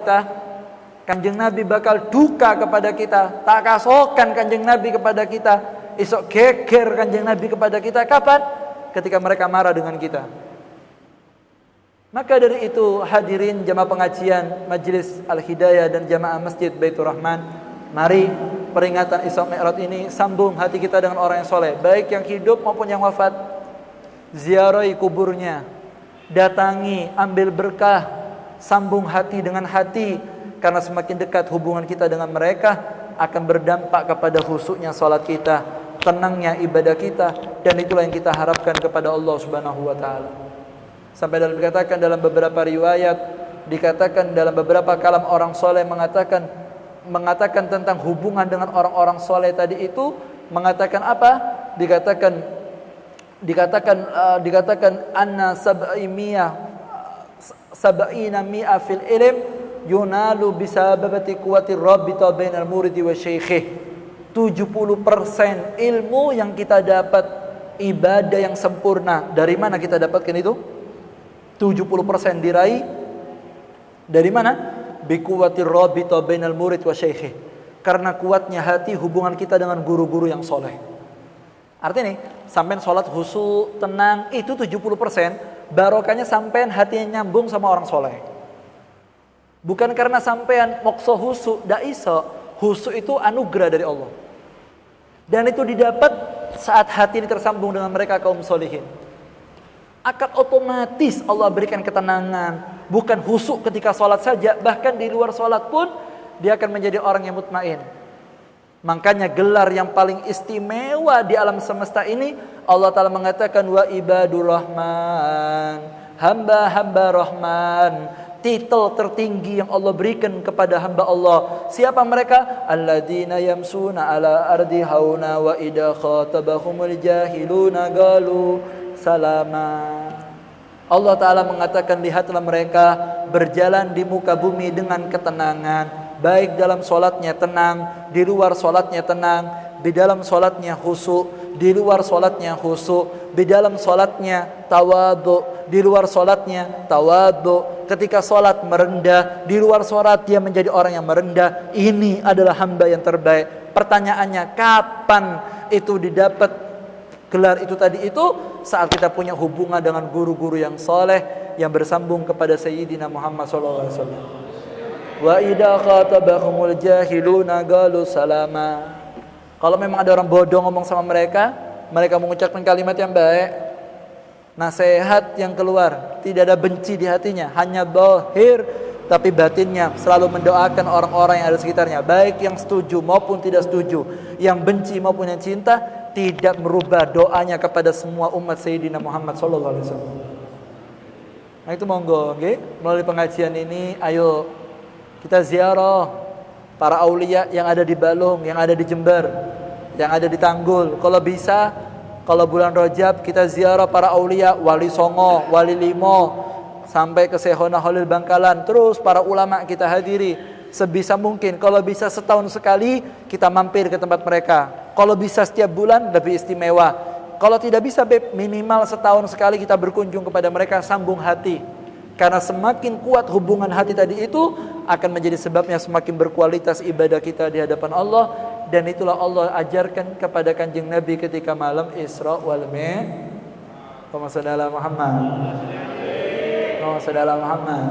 kita, Kanjeng Nabi bakal duka kepada kita, tak kasokan Kanjeng Nabi kepada kita, isok geger Kanjeng Nabi kepada kita. Kapan? Ketika mereka marah dengan kita. Maka dari itu, hadirin jamaah pengajian Majelis Al-Hidayah dan jamaah Masjid Baitur Rahman, mari peringatan Isra Mi'raj ini sambung hati kita dengan orang yang soleh, baik yang hidup maupun yang wafat. Ziarahi kuburnya, datangi, ambil berkah, sambung hati dengan hati, karena semakin dekat hubungan kita dengan mereka akan berdampak kepada khusyuknya salat kita, tenangnya ibadah kita, dan itulah yang kita harapkan kepada Allah Subhanahu wa taala. Sampai dalam dikatakan dalam beberapa riwayat, dikatakan dalam beberapa kalam orang soleh mengatakan tentang hubungan dengan orang-orang soleh tadi itu, mengatakan apa? Dikatakan anna sab'ina mi'a fil ilm yunalu bisababati quwwati rabbita bainal muridi wa syaikhih. 70% ilmu yang kita dapat, ibadah yang sempurna, dari mana kita dapatkan itu? 70% diraih dari mana? Bi quwwatir rabbita bainal murid wa syaikhih. Karena kuatnya hati hubungan kita dengan guru-guru yang soleh. Artinya nih, sampean sholat khusyuk, tenang, itu 70%, barokahnya sampean hatinya nyambung sama orang soleh. Bukan karena sampean mokso khusyuk, dak iso. Khusyuk itu anugerah dari Allah. Dan itu didapat saat hati ini tersambung dengan mereka kaum solihin. Akan otomatis Allah berikan ketenangan. Bukan khusyuk ketika sholat saja, bahkan di luar sholat pun dia akan menjadi orang yang mutmain. Makanya gelar yang paling istimewa di alam semesta ini, Allah Ta'ala mengatakan wa ibadur rahman, hamba-hamba rahman. Titel tertinggi yang Allah berikan kepada hamba Allah. Siapa mereka? Alladzina yamsuna ala ardi hauna wa idza khatabahumul jahiluna qalu salama. Allah Ta'ala mengatakan, lihatlah mereka berjalan di muka bumi dengan ketenangan, baik dalam solatnya tenang, di luar solatnya tenang, di dalam solatnya khusyuk, di luar solatnya khusyuk, di dalam solatnya tawadhu, di luar solatnya tawadhu. Ketika solat merendah, di luar solat dia menjadi orang yang merendah. Ini adalah hamba yang terbaik. Pertanyaannya, kapan itu didapat gelar itu tadi itu? Saat kita punya hubungan dengan guru-guru yang soleh, yang bersambung kepada Sayyidina Muhammad SAW. Wa idza khatabahumul jahiluna qalu salama. Kalau memang ada orang bodoh ngomong sama mereka, mereka mengucapkan kalimat yang baik, nasihat yang keluar, tidak ada benci di hatinya, hanya zahir, tapi batinnya selalu mendoakan orang-orang yang ada di sekitarnya, baik yang setuju maupun tidak setuju, yang benci maupun yang cinta, tidak merubah doanya kepada semua umat Sayyidina Muhammad sallallahu alaihi wasallam. Nah itu monggo nggih, melalui pengajian ini ayo kita ziarah para aulia yang ada di Balung, yang ada di Jember, yang ada di Tanggul. Kalau bisa, kalau bulan Rajab kita ziarah para aulia, Wali Songo, Wali Limo, sampai ke Syekhona Khalil Bangkalan. Terus para ulama kita hadiri sebisa mungkin. Kalau bisa setahun sekali kita mampir ke tempat mereka. Kalau bisa setiap bulan lebih istimewa. Kalau tidak bisa minimal setahun sekali kita berkunjung kepada mereka, sambung hati. Karena semakin kuat hubungan hati tadi itu akan menjadi sebabnya semakin berkualitas ibadah kita di hadapan Allah. Dan itulah Allah ajarkan kepada Kanjeng Nabi ketika malam Isra wal Mi'raj. Allahumma shalli ala Muhammad. Allahumma shalli ala Muhammad.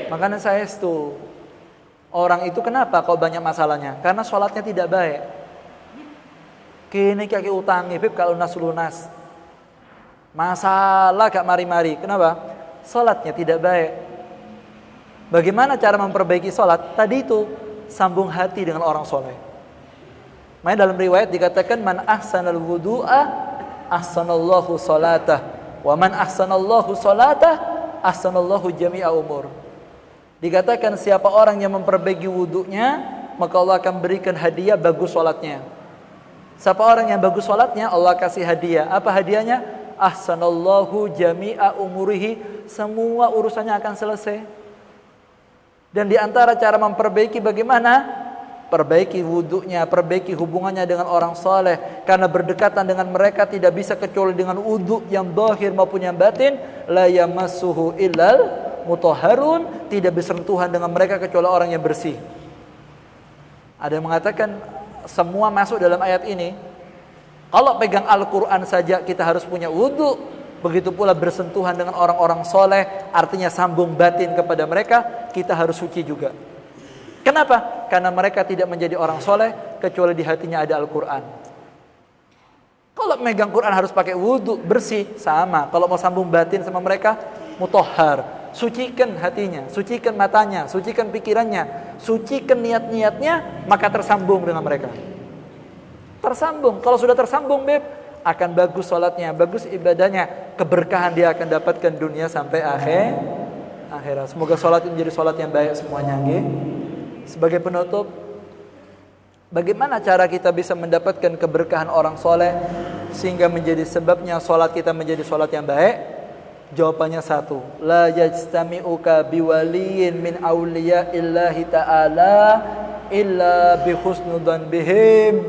Makanya saya itu, orang itu kenapa kok banyak masalahnya? Karena sholatnya tidak baik. Kini kaki utangi bib kalau lunas. Masalah gak mari-mari. Kenapa? Sholatnya tidak baik. Bagaimana cara memperbaiki sholat? Tadi itu sambung hati dengan orang soleh. Makanya dalam riwayat dikatakan man ahsanal wudu'a ahsanallahu sholatah, wa man ahsanallahu sholatah ahsanallahu jami'a umur. Dikatakan siapa orang yang memperbaiki wudunya, maka Allah akan berikan hadiah bagus sholatnya. Siapa orang yang bagus sholatnya, Allah kasih hadiah. Apa hadiahnya? Ahsanallahu jami'a umurihi. Semua urusannya akan selesai. Dan di antara cara memperbaiki bagaimana? Perbaiki wudunya, perbaiki hubungannya dengan orang saleh. Karena berdekatan dengan mereka tidak bisa kecuali dengan wudu yang zahir maupun yang batin. La yamassuhu illal mutahharun, tidak bersentuhan dengan mereka kecuali orang yang bersih. Ada yang mengatakan semua masuk dalam ayat ini. Kalau pegang Al-Quran saja kita harus punya wudu, begitu pula bersentuhan dengan orang-orang soleh, artinya sambung batin kepada mereka, kita harus suci juga. Kenapa? Karena mereka tidak menjadi orang soleh kecuali di hatinya ada Al-Quran. Kalau megang Quran harus pakai wudu, bersih, sama. Kalau mau sambung batin sama mereka, mutahhar. Sucikan hatinya, sucikan matanya, sucikan pikirannya, sucikan niat-niatnya, maka tersambung dengan mereka. Tersambung. Kalau sudah tersambung, Beb, akan bagus sholatnya, bagus ibadahnya, keberkahan dia akan dapatkan dunia sampai akhirat. Semoga sholat menjadi sholat yang baik semuanya. Sebagai penutup, bagaimana cara kita bisa mendapatkan keberkahan orang soleh sehingga menjadi sebabnya sholat kita menjadi sholat yang baik? Jawabannya satu, la yajtami'uka biwaliyin min awliya'illahi ta'ala illa bihusnudan bihim.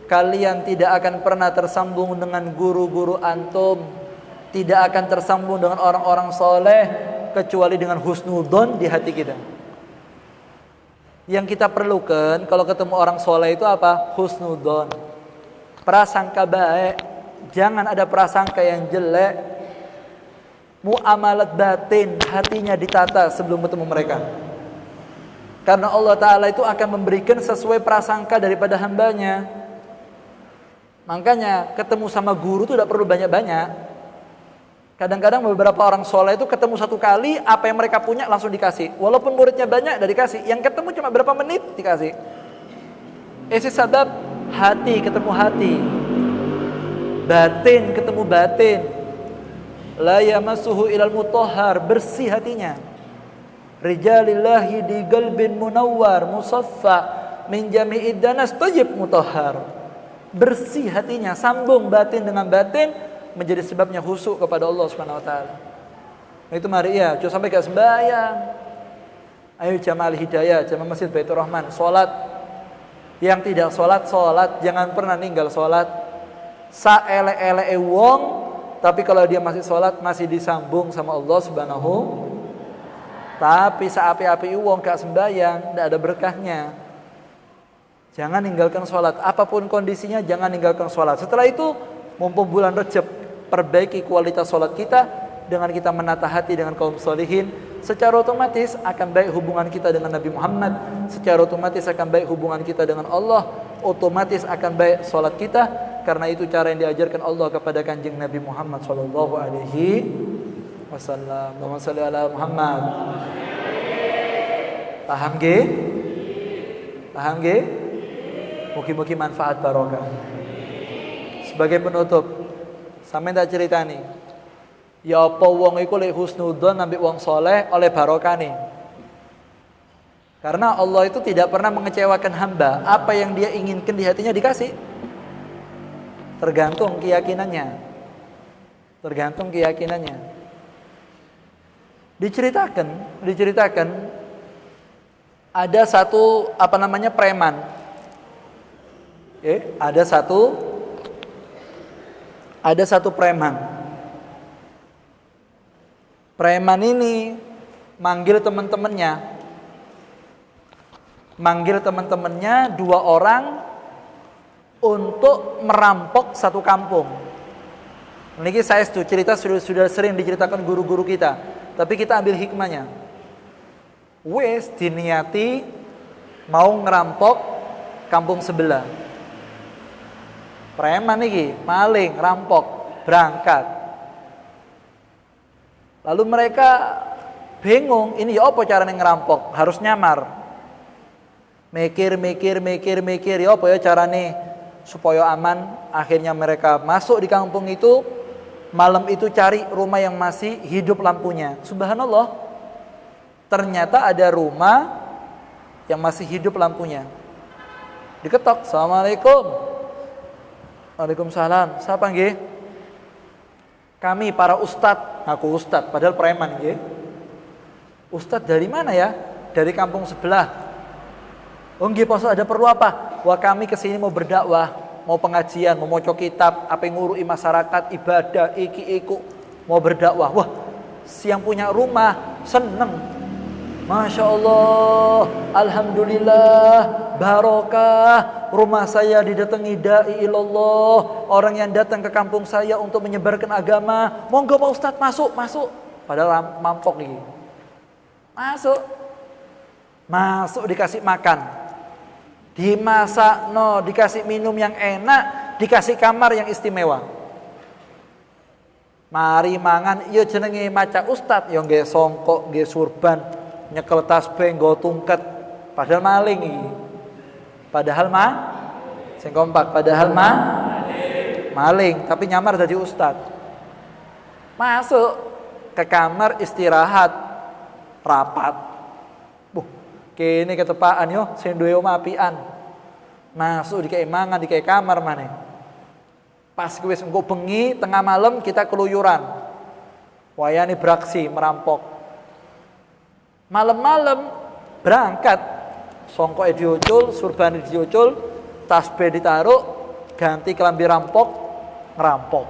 Kalian tidak akan pernah tersambung dengan guru-guru antum, tidak akan tersambung dengan orang-orang soleh kecuali dengan husnudon di hati kita. Yang kita perlukan kalau ketemu orang soleh itu apa? Husnudon, prasangka baik. Jangan ada prasangka yang jelek. Muamalat batin, hatinya ditata sebelum bertemu mereka. Karena Allah Ta'ala itu akan memberikan sesuai prasangka daripada hambanya. Makanya ketemu sama guru itu tidak perlu banyak-banyak. Kadang-kadang beberapa orang soleh itu ketemu satu kali, apa yang mereka punya langsung dikasih. Walaupun muridnya banyak, udah dikasih. Yang ketemu cuma berapa menit dikasih. Isi sabab, hati ketemu hati, batin ketemu batin. La yamassuhu ilal mutahhar, bersih hatinya. Rijalillahi di qalbin munawwar musaffa min jami'id danas tayyib mutahhar. Bersih hatinya, sambung batin dengan batin, menjadi sebabnya khusyuk kepada Allah Subhanahu wa taala. Itu mari ya, coba sampai gak sembahyang. Ayo jamaah hidayah, jamaah Masjid Baitur Rahman, salat. Yang tidak salat, jangan pernah ninggal salat. Saele-ele wong, tapi kalau dia masih sholat, masih disambung sama Allah Subhanahu. Tapi seapi-api wong gak sembahyang, tidak ada berkahnya. Jangan ninggalkan sholat, apapun kondisinya jangan ninggalkan sholat. Setelah itu, mumpung bulan Rajab, perbaiki kualitas sholat kita dengan kita menata hati dengan kaum sholihin. Secara otomatis akan baik hubungan kita dengan Nabi Muhammad. Secara otomatis akan baik hubungan kita dengan Allah. Otomatis akan baik sholat kita. Karena itu cara yang diajarkan Allah kepada kanjeng Nabi Muhammad sallallahu alaihi wasallam. Allahumma shalli ala Muhammad. Paham ge? Paham ge? Mugi-mugi manfaat barokah. Sebagai penutup, sampeyan tak ceritani. Ya apa wong iku lek husnudzon ambek wong soleh oleh barokah nih. Karena Allah itu tidak pernah mengecewakan hamba. Apa yang dia inginkan di hatinya dikasih. Tergantung keyakinannya. Diceritakan ada satu preman. Ada satu preman. Preman ini manggil teman-temannya 2 orang untuk merampok satu kampung. Ini saya cerita sudah sering diceritakan guru-guru kita, tapi kita ambil hikmahnya. Wes diniati mau ngerampok kampung sebelah. Preman iki maling, rampok, berangkat. Lalu mereka bingung, ini ya apa caranya ngerampok? Harus nyamar. Mikir, ya apa ya caranya supaya aman. Akhirnya mereka masuk di kampung itu. Malam itu cari rumah yang masih hidup lampunya. Subhanallah, ternyata ada rumah yang masih hidup lampunya. Diketok, assalamualaikum. Waalaikumsalam. Siapa nggih? Kami para ustadz. Aku ustadz, padahal preman nggih. Ustadz dari mana ya? Dari kampung sebelah. Oh nggih Pak Ustadz, ada perlu apa? Wah kami kesini mau berdakwah, mau pengajian, mau moco kitab, apa yang ngurui masyarakat, ibadah, iku mau berdakwah. Wah, yang punya rumah seneng. Masya Allah, alhamdulillah, barokah, rumah saya didatangi da'i ilallah, orang yang datang ke kampung saya untuk menyebarkan agama. Monggo Pak Ustadz, masuk. Padahal mampok nih. Masuk dikasih makan, dimasak, dikasih minum yang enak, dikasih kamar yang istimewa. Mari mangan, iya jenenge maca Ustadz, yang nggih songkok, nggih surban, nyekel tasbih, nggo tungket, padahal maling iki. Padahal sing kompak, padahal maling, tapi nyamar jadi ustad. Masuk ke kamar istirahat, rapat. Kene ketepaan yo sing duwe omah apian. Masuk dikai mangan, dikai kamar maneh. Pas wis engko bengi tengah malam kita keluyuran. Wayane beraksi merampok. Malam-malam berangkat, songkoke diucul, surbane diucul, tasbih ditaruh, ganti kelambi rampok, ngerampok.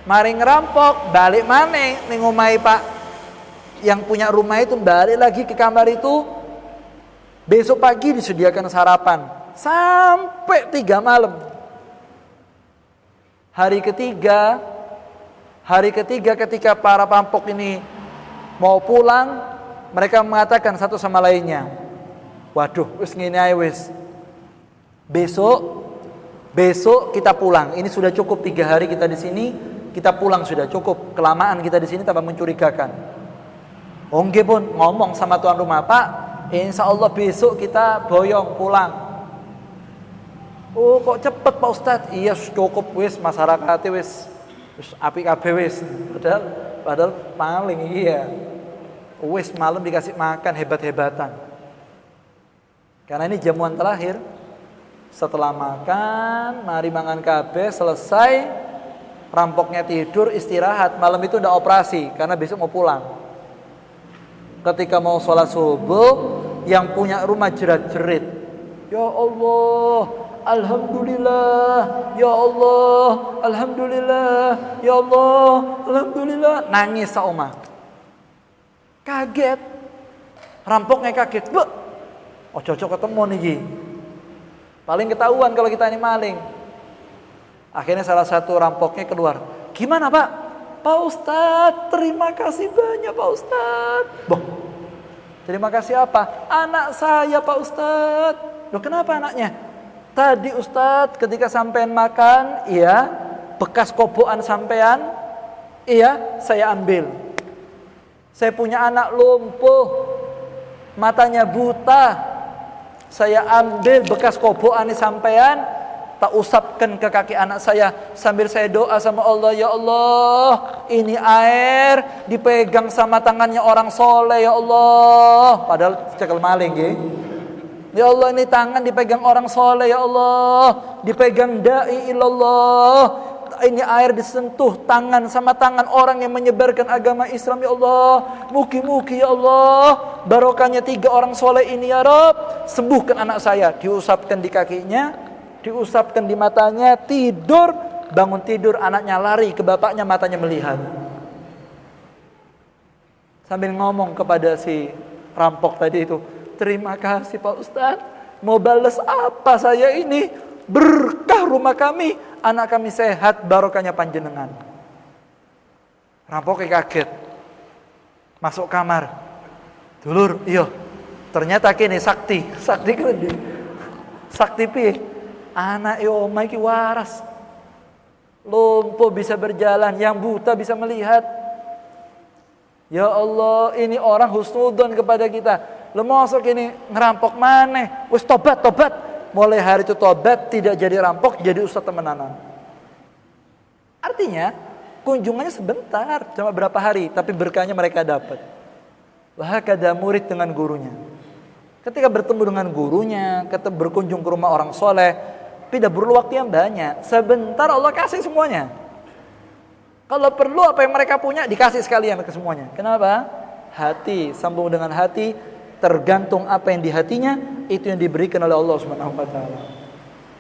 Mari ngerampok, balik maneh ning omahe Pak yang punya rumah itu, balik lagi ke kamar itu. Besok pagi disediakan sarapan sampai 3 malam. Hari ketiga ketika para perampok ini mau pulang, mereka mengatakan satu sama lainnya, waduh, wis ngene ae wis. Besok kita pulang. Ini sudah cukup 3 hari kita di sini, kita pulang sudah cukup. Kelamaan kita di sini tambah mencurigakan. Nggih pun ngomong sama tuan rumah, Pak, insya Allah besok kita boyong pulang. Oh kok cepet Pak Ustadz? Iya cukup wis, masyarakatnya wis apik kabeh wis. Padahal maling iya. Wis malam dikasih makan hebat-hebatan. Karena ini jamuan terakhir. Setelah makan, mari mangan kabeh, selesai, rampoknya tidur, istirahat. Malam itu udah operasi karena besok mau pulang. Ketika mau sholat subuh, yang punya rumah jerat-jerit. Ya Allah, alhamdulillah, ya Allah, alhamdulillah, ya Allah, alhamdulillah. Nangis saoma. Kaget. Rampoknya kaget. Cocok ketemu nih. Paling ketahuan kalau kita ini maling. Akhirnya salah satu rampoknya keluar. Gimana Pak? Pak Ustadz, terima kasih banyak Pak Ustadz. Terima kasih apa? Anak saya Pak Ustadz. Loh kenapa anaknya? Tadi Ustadz ketika sampean makan, iya, bekas kobokan sampean, iya, saya ambil. Saya punya anak lumpuh, matanya buta. Saya ambil bekas kobokan sampean, tak usapkan ke kaki anak saya sambil saya doa sama Allah, ya Allah, ini air dipegang sama tangannya orang soleh ya Allah. Padahal cekel maling ya. Ya Allah, ini tangan dipegang orang soleh ya Allah, dipegang da'i ilallah. Ini air disentuh tangan sama tangan orang yang menyebarkan agama Islam ya Allah. Mugi-mugi ya Allah, barokahnya 3 orang soleh ini ya Rabb, sembuhkan anak saya. Diusapkan di kakinya, diusapkan di matanya, tidur, bangun tidur anaknya lari ke bapaknya, matanya melihat. Sambil ngomong kepada si rampok tadi itu, terima kasih Pak Ustadz, mau balas apa saya ini? Berkah rumah kami, anak kami sehat, barokahnya panjenengan. Rampoknya kaget, masuk kamar. Dulur, iya, ternyata kini sakti kene. Sakti piye? Anak omah iki waras. Lumpuh bisa berjalan, yang buta bisa melihat. Ya Allah, ini orang husnudzon kepada kita. Lu mosok ini ngerampok maneh, wis tobat. Mulai hari itu tobat, tidak jadi rampok, jadi ustaz temenanan. Artinya kunjungannya sebentar, cuma berapa hari, tapi berkahnya mereka dapat. Wahakada murid dengan gurunya. Ketika bertemu dengan gurunya, ketika berkunjung ke rumah orang soleh, tidak perlu waktu yang banyak. Sebentar Allah kasih semuanya. Kalau perlu apa yang mereka punya dikasih sekalian ke semuanya. Kenapa? Hati, sambung dengan hati, tergantung apa yang di hatinya, itu yang diberikan oleh Allah Subhanahu wa taala.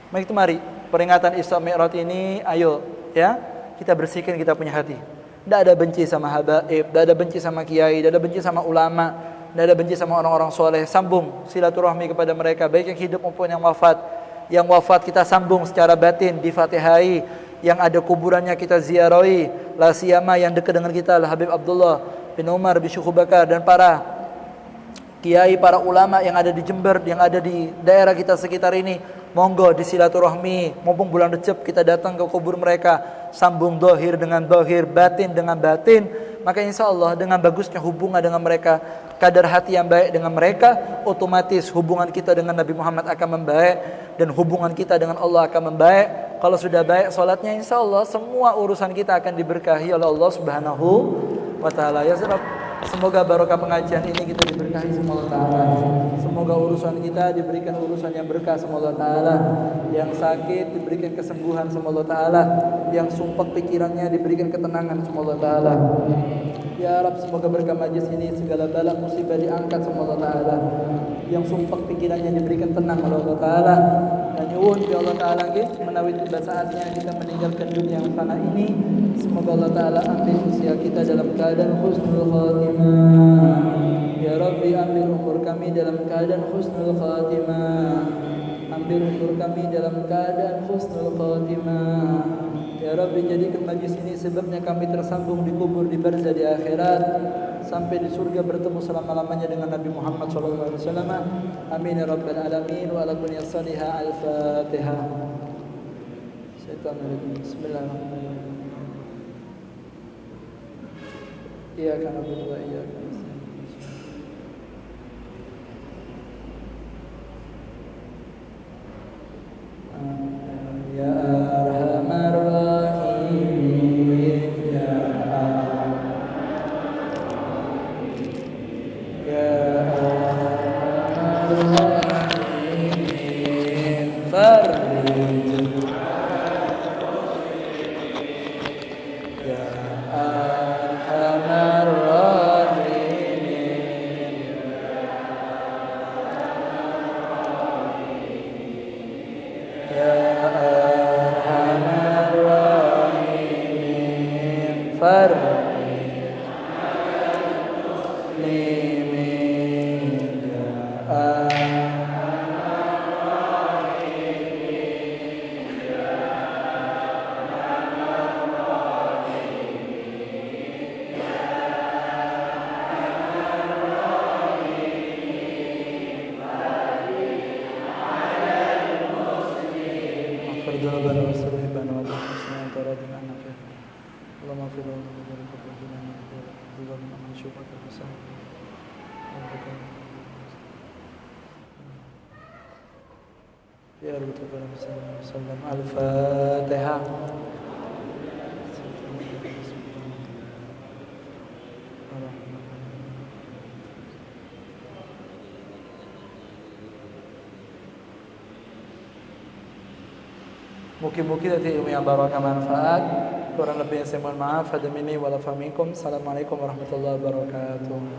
Baik, itu mari peringatan Isra Mi'raj ini, ayo ya, kita bersihkan kita punya hati. Tidak ada benci sama habaib, tidak ada benci sama kiai, tidak ada benci sama ulama, tidak ada benci sama orang-orang soleh. Sambung silaturahmi kepada mereka, baik yang hidup maupun yang wafat. Yang wafat kita sambung secara batin, difatihai. Yang ada kuburannya kita ziarahi. La siyama yang dekat dengan kita, Habib Abdullah bin Umar bin Syekh Bakar, dan para kiai, para ulama yang ada di Jember, yang ada di daerah kita sekitar ini. Monggo di silaturahmi, mumpung bulan Recep kita datang ke kubur mereka, sambung dohir dengan dohir, batin dengan batin. Maka insya Allah dengan bagusnya hubungan dengan mereka, kadar hati yang baik dengan mereka, otomatis hubungan kita dengan Nabi Muhammad akan membaik, dan hubungan kita dengan Allah akan membaik. Kalau sudah baik salatnya, insya Allah semua urusan kita akan diberkahi oleh Allah Subhanahu wa Ta'ala. Ya Rabb, semoga barokah pengajian ini kita diberkahi sama Allah Ta'ala. Semoga urusan kita diberikan urusan yang berkah sama Allah Ta'ala. Yang sakit diberikan kesembuhan sama Allah Ta'ala. Yang sumpah pikirannya diberikan ketenangan sama Allah Ta'ala. Ya Rabb, semoga berkah majlis ini segala bala musibah diangkat sama Allah Ta'ala. Yang sumpah pikirannya diberikan tenang oleh Allah Ta'ala. Dan nyuwun ya Allah Ta'ala menawi tiba saatnya kita meninggalkan dunia yang fana ini, semoga Allah Ta'ala ambil usia kita dalam keadaan husnul khatimah. Ya Rabbi, ambil umur kami dalam keadaan husnul khatimah. Ambil umur kami dalam keadaan husnul khatimah. Ya Rabbi, jadikan majlis ini sebabnya kami tersambung di kubur, di barzah, di akhirat, sampai di surga bertemu selama-lamanya dengan Nabi Muhammad SAW. Amin ya Rabbal Alamin. Wa ala kulli salihah. Al-Fatihah. Bismillahirrahmanirrahim. Iyyaka na'budu wa iyyaka nasta'in. Ya Arhamar Rahimin, ya Arhamar Rahimin, farij. Ya Arhamar Rahimin, ya Arhamar Rahimin, farij. Al-Fatihah. Mungkin-mungkin nanti ilmu yang barokah manfaat. Kurang lebihnya saya mohon maaf. Hada minni wa la faminkum. Assalamualaikum warahmatullahi wabarakatuh.